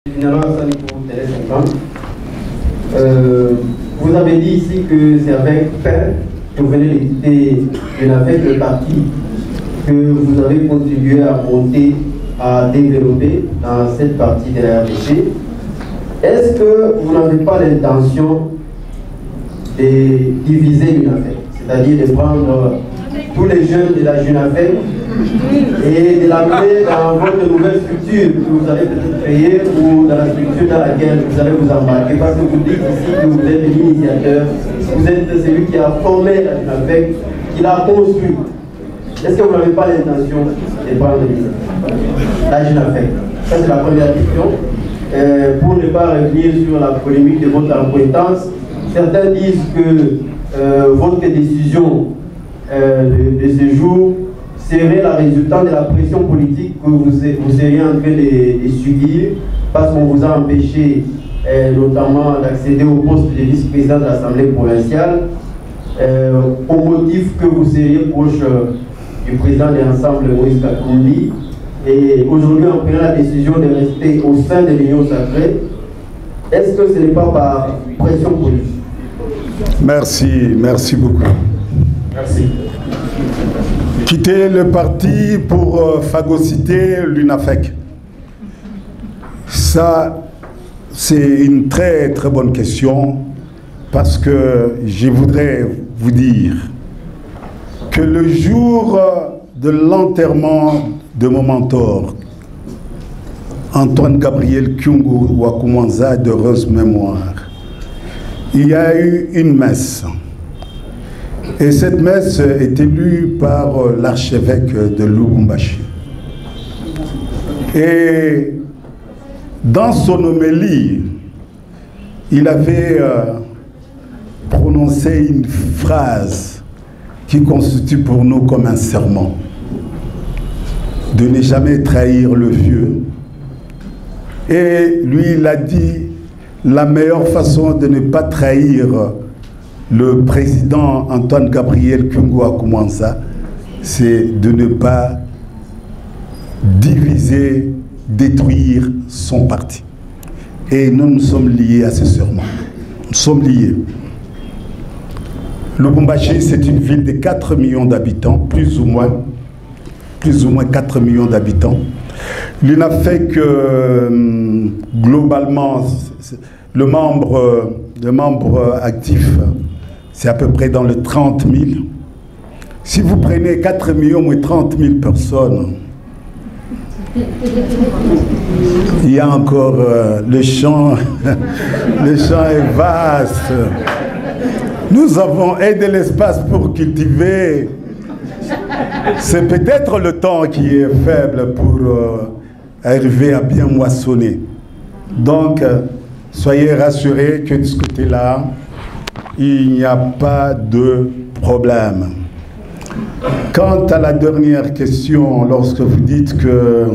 Finalement, ça pour Télé 50. Vous avez dit ici que c'est avec paix que vous venez de quitter le parti que vous avez contribué à monter, à développer dans cette partie de la RDC. Est-ce que vous n'avez pas l'intention de diviser l'UNAFEC, c'est-à-dire de prendre tous les jeunes de la JUNAFEC et de l'amener dans votre nouvelle structure que vous allez peut-être créer ou dans la structure dans laquelle vous allez vous embarquer, parce que vous dites ici que vous êtes l'initiateur, vous êtes celui qui a formé la JUNAFEC, qui l'a construit. Est-ce que vous n'avez pas l'intention de prendre la JUNAFEC? Ça, c'est la première question. Pour ne pas revenir sur la polémique de votre acquaintance, certains disent que votre décision de ce jour serait la résultante de la pression politique que vous seriez en train de subir parce qu'on vous a empêché notamment d'accéder au poste de vice-président de l'Assemblée provinciale au motif que vous seriez proche du président de l'Ensemble, Moïse Katumbi. Et aujourd'hui, on prend la décision de rester au sein de l'Union sacrée. Est-ce que ce n'est pas par pression politique? Merci beaucoup. Merci. Quitter le parti pour phagocyter l'UNAFEC. Ça, c'est une très bonne question parce que je voudrais vous dire que le jour de l'enterrement de mon mentor, Antoine Gabriel Kyungu Wakumanza, d'heureuse mémoire, il y a eu une messe. Et cette messe était lue par l'archevêque de Lubumbashi. Et dans son homélie, il avait prononcé une phrase qui constitue pour nous comme un serment. De ne jamais trahir le vieux. Et lui, il a dit, la meilleure façon de ne pas trahir le président Antoine Gabriel Kyungu Wakumanza, c'est de ne pas diviser, détruire son parti. Et nous sommes liés à ce serment. Nous sommes liés. Lubumbashi, c'est une ville de 4 millions d'habitants, plus ou moins 4 millions d'habitants. L'UNAFEC, globalement, le membre actif, c'est à peu près dans les 30 000. Si vous prenez 4 millions et 30 000 personnes, il y a encore le champ, le champ est vaste. Nous avons aidé l'espace pour cultiver. C'est peut-être le temps qui est faible pour arriver à bien moissonner. Donc, soyez rassurés que de ce côté-là, il n'y a pas de problème. Quant à la dernière question, lorsque vous dites que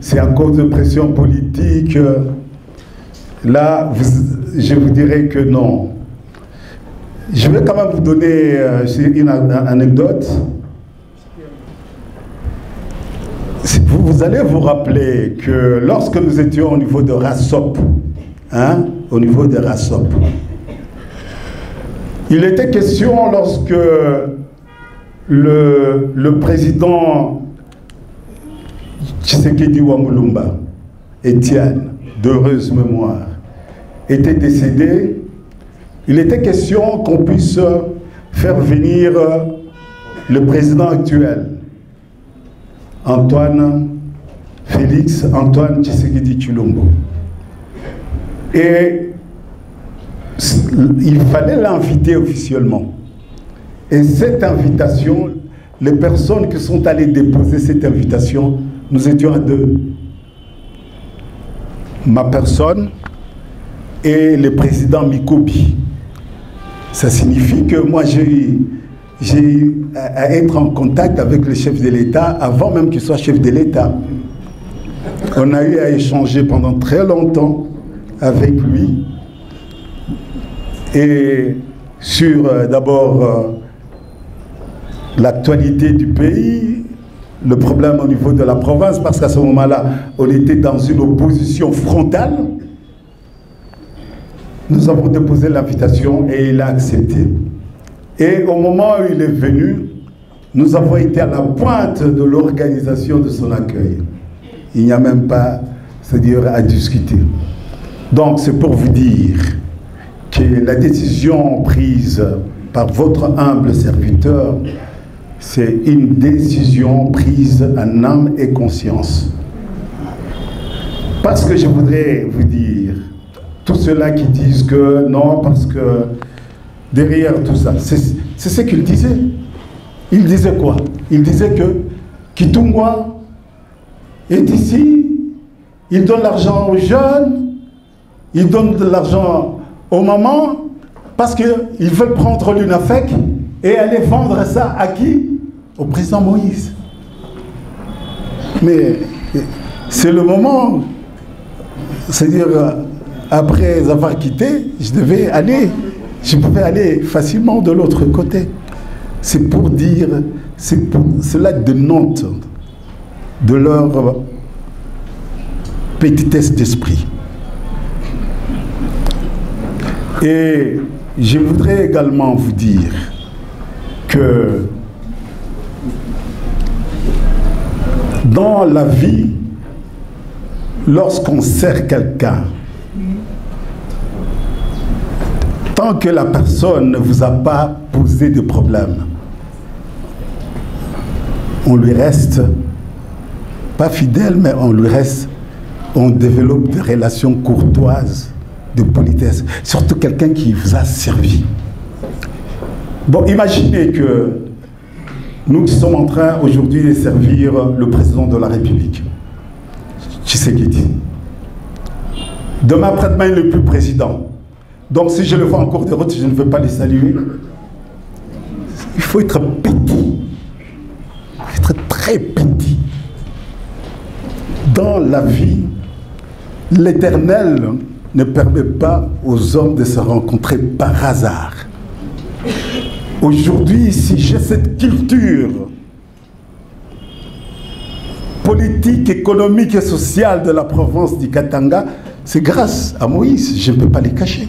c'est à cause de pression politique, là, je vous dirais que non. Je vais quand même vous donner une anecdote. Vous allez vous rappeler que lorsque nous étions au niveau de RASOP, au niveau de RASOP, il était question lorsque le président Tshisekedi Wamulumba, Étienne, d'heureuse mémoire, était décédé. Il était question qu'on puisse faire venir le président actuel, Félix Antoine Tshisekedi Tshilombo. Et il fallait l'inviter officiellement. Et cette invitation, les personnes qui sont allées déposer cette invitation, nous étions à deux. Ma personne et le président Mikobi. Ça signifie que moi, j'ai eu à être en contact avec le chef de l'État avant même qu'il soit chef de l'État. On a eu à échanger pendant très longtemps avec lui et sur d'abord l'actualité du pays, le problème au niveau de la province, parce qu'à ce moment-là, on était dans une opposition frontale. Nous avons déposé l'invitation et il a accepté. Et au moment où il est venu, nous avons été à la pointe de l'organisation de son accueil. Il n'y a même pas, c'est-à-dire, à discuter. Donc, c'est pour vous dire que la décision prise par votre humble serviteur, c'est une décision prise en âme et conscience. Parce que je voudrais vous dire, tous ceux-là qui disent que non, parce que derrière tout ça, c'est ce qu'il disait. Il disait quoi? Il disait que Kitungwa est ici, il donne l'argent aux jeunes, il donne de l'argent aux mamans, parce qu'ils veulent prendre l'UNAFEC et aller vendre ça à qui? Au président Moïse. Mais c'est le moment, c'est-à-dire après avoir quitté, je pouvais aller facilement de l'autre côté. C'est pour dire, cela dénote de leur petitesse d'esprit. Et je voudrais également vous dire que dans la vie, lorsqu'on sert quelqu'un, tant que la personne ne vous a pas posé de problème, on lui reste, pas fidèle, mais on développe des relations courtoises, de politesse, surtout quelqu'un qui vous a servi. Bon, imaginez que nous sommes en train aujourd'hui de servir le président de la République, Tshisekedi. Demain, après-demain, il n'est plus président. Donc, si je le vois en cours de route, je ne veux pas les saluer. Il faut être petit. Il faut être très petit. Dans la vie, l'Éternel ne permet pas aux hommes de se rencontrer par hasard. Aujourd'hui, si j'ai cette culture politique, économique et sociale de la province du Katanga, c'est grâce à Moïse, je ne peux pas les cacher.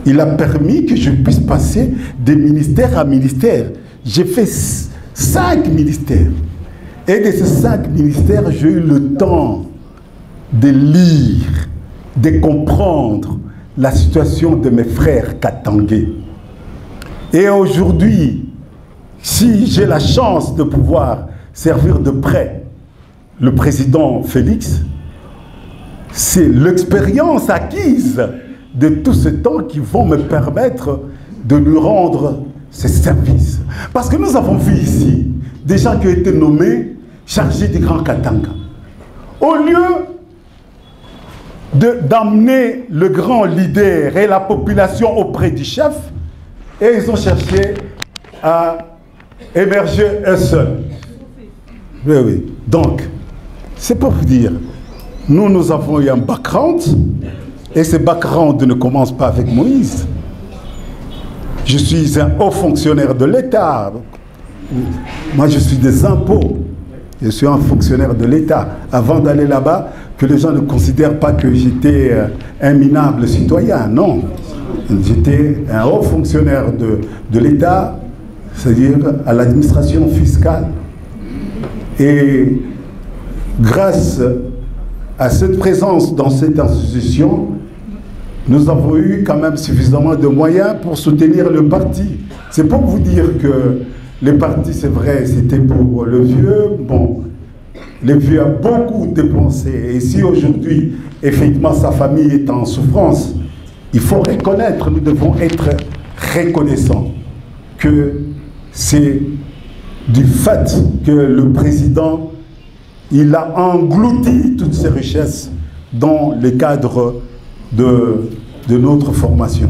Il a permis que je puisse passer de ministère à ministère. J'ai fait 5 ministères. Et de ces 5 ministères, j'ai eu le temps de lire, de comprendre la situation de mes frères katangais. Et aujourd'hui, si j'ai la chance de pouvoir servir de près le président Félix, c'est l'expérience acquise de tout ce temps qui vont me permettre de lui rendre ses services. Parce que nous avons vu ici des gens qui ont été nommés chargés du Grand Katanga. Au lieu d'amener le grand leader et la population auprès du chef, et ils ont cherché à émerger eux seuls. Oui, oui. Donc, c'est pour vous dire, nous avons eu un background, et ce background ne commence pas avec Moïse. Je suis un haut fonctionnaire de l'État. Moi, je suis des impôts. Je suis un fonctionnaire de l'État. Avant d'aller là-bas, que les gens ne considèrent pas que j'étais un minable citoyen. Non. J'étais un haut fonctionnaire de l'État, c'est-à-dire à l'administration fiscale. Et grâce à cette présence dans cette institution, nous avons eu quand même suffisamment de moyens pour soutenir le parti. C'est pour vous dire que le parti, c'est vrai, c'était pour le vieux. Bon, le vieux a beaucoup dépensé. Et si aujourd'hui, effectivement, sa famille est en souffrance, il faut reconnaître, nous devons être reconnaissants que c'est du fait que le président, il a englouti toutes ces richesses dans le cadre de notre formation.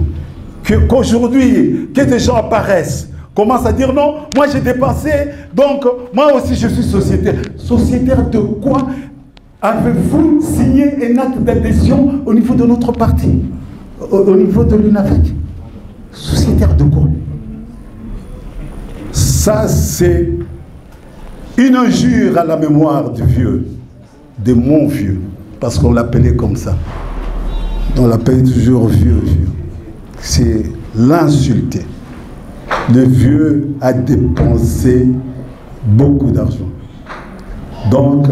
Qu'aujourd'hui, que des gens apparaissent, commencent à dire non, moi j'ai dépensé, donc moi aussi je suis sociétaire. Sociétaire de quoi? Avez-vous signé un acte d'adhésion au niveau de notre parti, au niveau de l'UNAFEC? Sociétaire de quoi? Ça, c'est une injure à la mémoire du vieux, de mon vieux, parce qu'on l'appelait comme ça. On l'appelait toujours vieux. C'est l'insulter. Le vieux a dépensé beaucoup d'argent. Donc,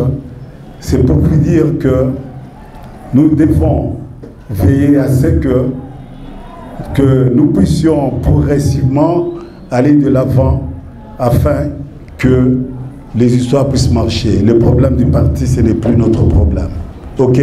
c'est pour vous dire que nous devons veiller à ce que nous puissions progressivement aller de l'avant afin que les histoires puissent marcher. Le problème du parti, ce n'est plus notre problème. OK ?